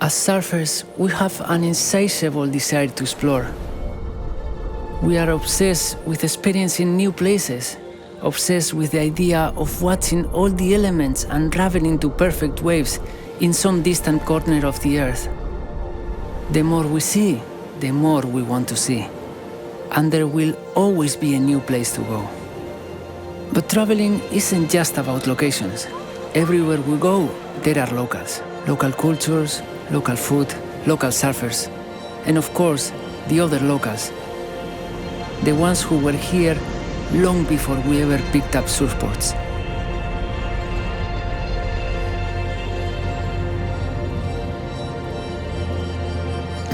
As surfers, we have an insatiable desire to explore. We are obsessed with experiencing new places, obsessed with the idea of watching all the elements unravel into perfect waves in some distant corner of the earth. The more we see, the more we want to see. And there will always be a new place to go. But traveling isn't just about locations. Everywhere we go, there are locals, local cultures, local food, local surfers, and of course, the other locals. The ones who were here long before we ever picked up surfboards.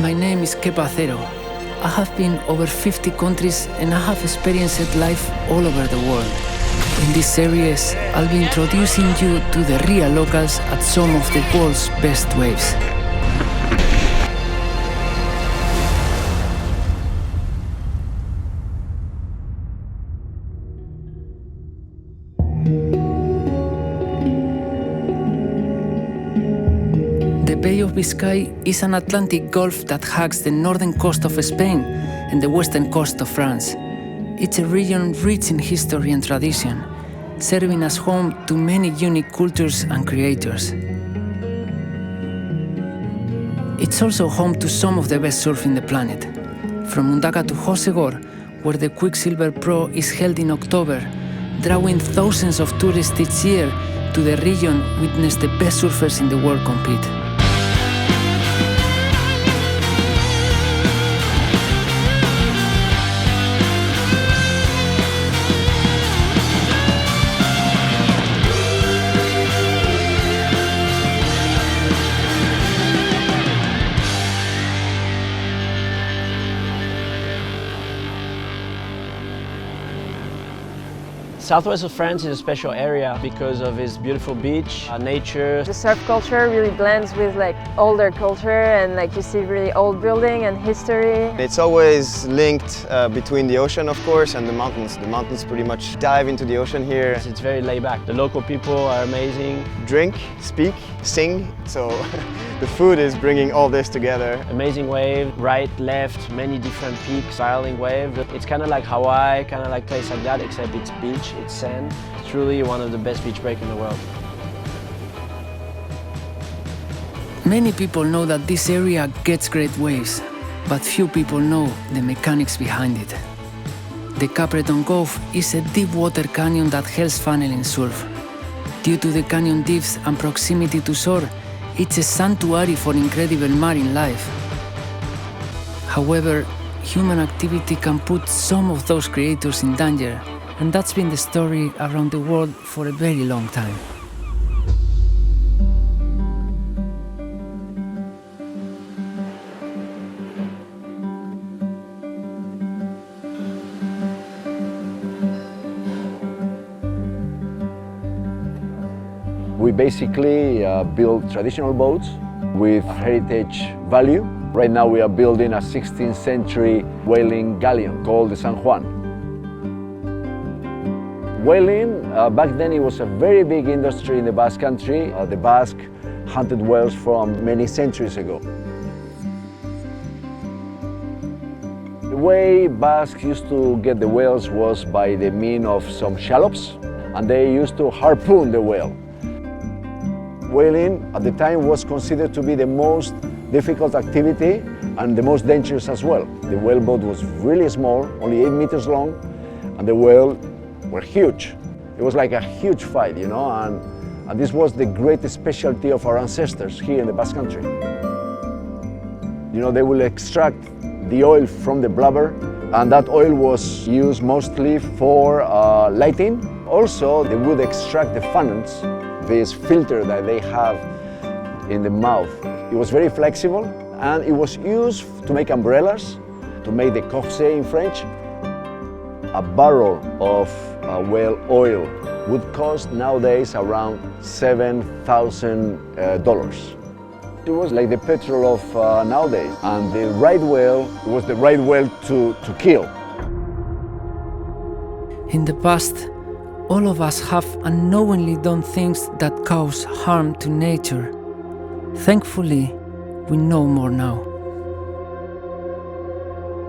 My name is Kepa Cero. I have been over 50 countries and I have experienced life all over the world. In this series, I'll be introducing you to the real locals at some of the world's best waves. The Bay of Biscay is an Atlantic Gulf that hugs the northern coast of Spain and the western coast of France. It's a region rich in history and tradition, serving as home to many unique cultures and creators. It's also home to some of the best surf in the planet. From Mundaka to Hossegor, where the Quicksilver Pro is held in October, drawing thousands of tourists each year to the region witness the best surfers in the world compete. Southwest of France is a special area because of its beautiful beach, nature. The surf culture really blends with older culture, and you see really old building and history. It's always linked between the ocean, of course, and the mountains. The mountains pretty much dive into the ocean here. It's very laid back. The local people are amazing. Drink, speak, sing. So the food is bringing all this together. Amazing wave, right, left, many different peaks, spiraling wave. It's kind of like Hawaii, kind of like place like that, except it's beach. It's sand. It's truly one of the best beach breaks in the world. Many people know that this area gets great waves, but few people know the mechanics behind it. The Capleton Cove is a deep water canyon that helps funneling surf. Due to the canyon depths and proximity to shore, it's a sanctuary for incredible marine life. However, human activity can put some of those creators in danger, and that's been the story around the world for a very long time. We basically build traditional boats with heritage value. Right now we are building a 16th century whaling galleon called the San Juan. Whaling, back then it was a very big industry in the Basque Country. The Basque hunted whales from many centuries ago. The way Basques used to get the whales was by the means of some shallops, and they used to harpoon the whale. Whaling at the time was considered to be the most difficult activity and the most dangerous as well. The whaleboat was really small, only 8 meters long, and the whale were huge. It was like a huge fight, you know, and this was the greatest specialty of our ancestors here in the Basque Country. You know, they will extract the oil from the blubber, and that oil was used mostly for lighting. Also, they would extract the funnels, this filter that they have in the mouth. It was very flexible, and it was used to make umbrellas, to make the corset in French. A barrel of whale oil would cost nowadays around $7,000. It was like the petrol of nowadays, and the right whale was the right whale to kill. In the past, all of us have unknowingly done things that cause harm to nature. Thankfully, We know more now.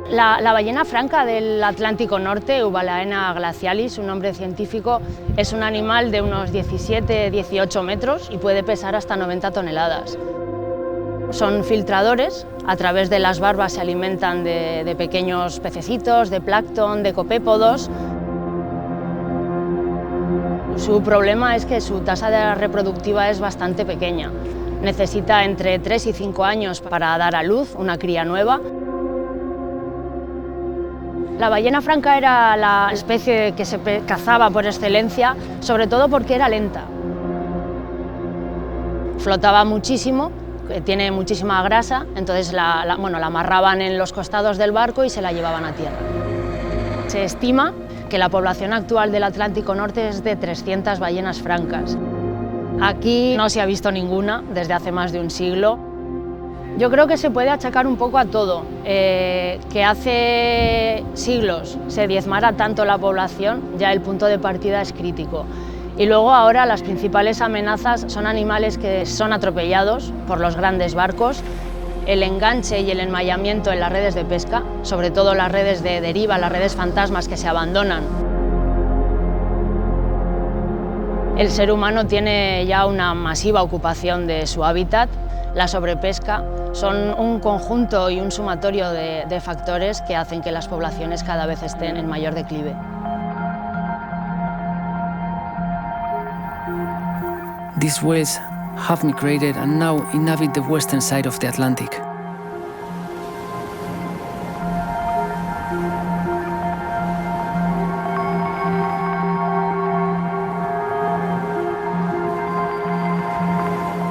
La ballena franca del Atlántico Norte, Eubalaena glacialis, su nombre científico, es un animal de unos 17-18 metros y puede pesar hasta 90 toneladas. Son filtradores, a través de las barbas se alimentan de pequeños pececitos, de plancton, de copépodos. Su problema es que su tasa reproductiva es bastante pequeña. Necesita entre 3 y 5 años para dar a luz una cría nueva. La ballena franca era la especie que se cazaba por excelencia, sobre todo porque era lenta. Flotaba muchísimo, tiene muchísima grasa, entonces la amarraban en los costados del barco y se la llevaban a tierra. Se estima que la población actual del Atlántico Norte es de 300 ballenas francas. Aquí no se ha visto ninguna desde hace más de un siglo. Yo creo que se puede achacar un poco a todo, que hace siglos se diezmara tanto la población, ya el punto de partida es crítico. Y luego ahora las principales amenazas son animales que son atropellados por los grandes barcos, el enganche y el enmayamiento en las redes de pesca, sobre todo las redes de deriva, las redes fantasmas que se abandonan. El ser humano tiene ya una masiva ocupación de su hábitat. La sobrepesca son un conjunto y un sumatorio de factores que hacen que las poblaciones cada vez estén en mayor declive. These whales have migrated and now inhabit the western side of the Atlantic.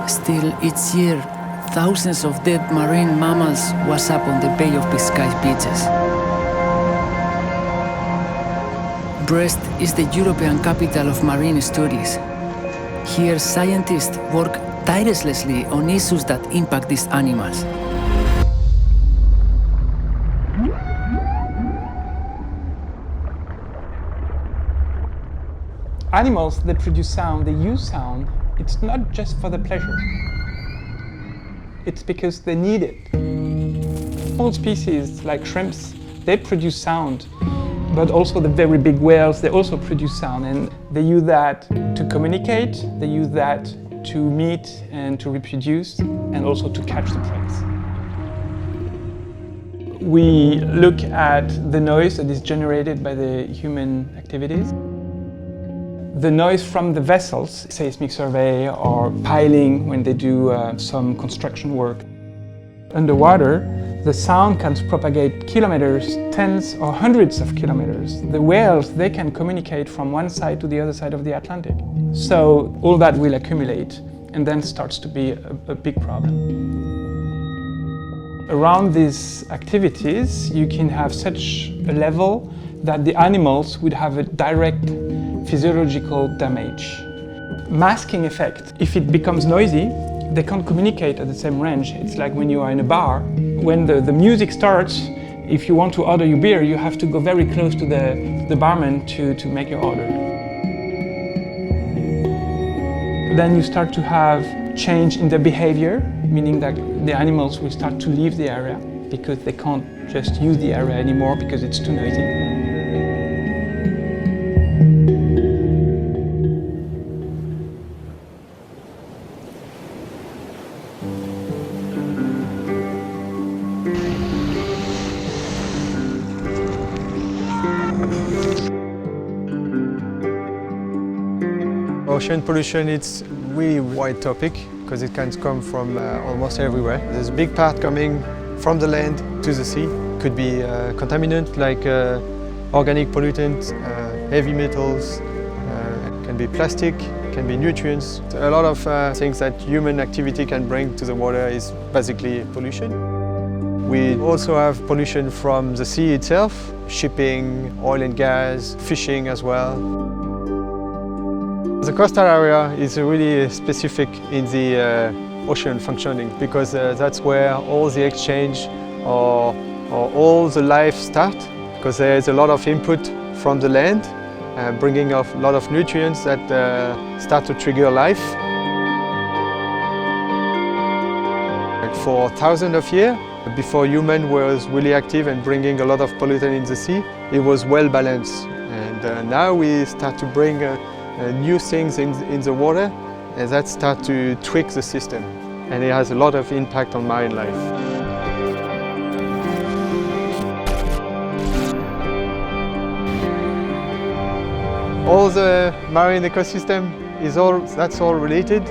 Still, each year, thousands of dead marine mammals wash up on the Bay of Biscay beaches. Brest is the European capital of marine studies. Here, scientists work tirelessly on issues that impact these animals. Animals that produce sound, they use sound, it's not just for the pleasure. It's because they need it. All species, like shrimps, they produce sound, but also the very big whales, they also produce sound, and they use that to communicate, they use that to meet and to reproduce, and also to catch the prey. We look at the noise that is generated by the human activities. The noise from the vessels, seismic survey or piling when they do some construction work. Underwater, the sound can propagate kilometers, tens or hundreds of kilometers. The whales, they can communicate from one side to the other side of the Atlantic. So all that will accumulate and then starts to be a big problem. Around these activities, you can have such a level that the animals would have a direct physiological damage. Masking effect. If it becomes noisy, they can't communicate at the same range. It's like when you are in a bar. When the music starts, if you want to order your beer, you have to go very close to the barman to make your order. Then you start to have change in their behavior, meaning that the animals will start to leave the area because they can't just use the area anymore because it's too noisy. Ocean pollution, it's a really wide topic because it can come from almost everywhere. There's a big part coming from the land to the sea. Could be contaminant like organic pollutants, heavy metals, can be plastic, can be nutrients. A lot of things that human activity can bring to the water is basically pollution. We also have pollution from the sea itself, shipping, oil and gas, fishing as well. The coastal area is really specific in the ocean functioning because that's where all the exchange or all the life start, because there is a lot of input from the land, bringing a lot of nutrients that start to trigger life. For thousands of years, before human was really active and bringing a lot of pollutant in the sea, it was well balanced. And now we start to bring new things in the water, and that start to tweak the system. And it has a lot of impact on marine life. All the marine ecosystem that's all related,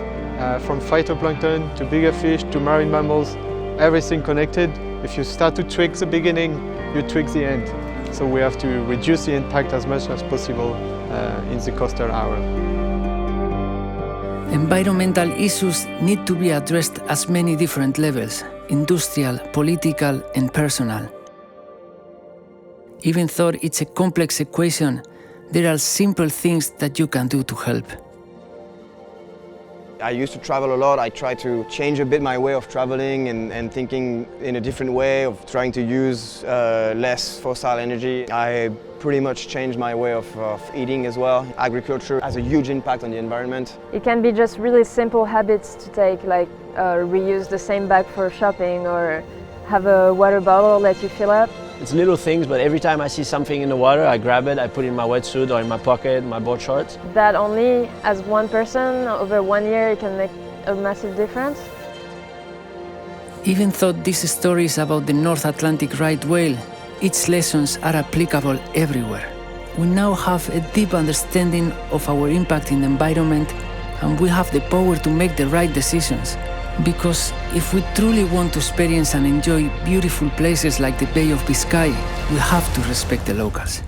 from phytoplankton to bigger fish to marine mammals, everything connected. If you start to tweak the beginning, you tweak the end. So we have to reduce the impact as much as possible in the coastal area. Environmental issues need to be addressed at many different levels: industrial, political, and personal. Even though it's a complex equation, there are simple things that you can do to help. I used to travel a lot. I try to change a bit my way of traveling and thinking in a different way, of trying to use less fossil energy. I pretty much changed my way of eating as well. Agriculture has a huge impact on the environment. It can be just really simple habits to take, like reuse the same bag for shopping or have a water bottle that you fill up. It's little things, but every time I see something in the water, I grab it, I put it in my wetsuit or in my pocket, my board shorts. That only, as one person, over 1 year, it can make a massive difference. Even though this story is about the North Atlantic right whale, its lessons are applicable everywhere. We now have a deep understanding of our impact in the environment, and we have the power to make the right decisions. Because if we truly want to experience and enjoy beautiful places like the Bay of Biscay, we have to respect the locals.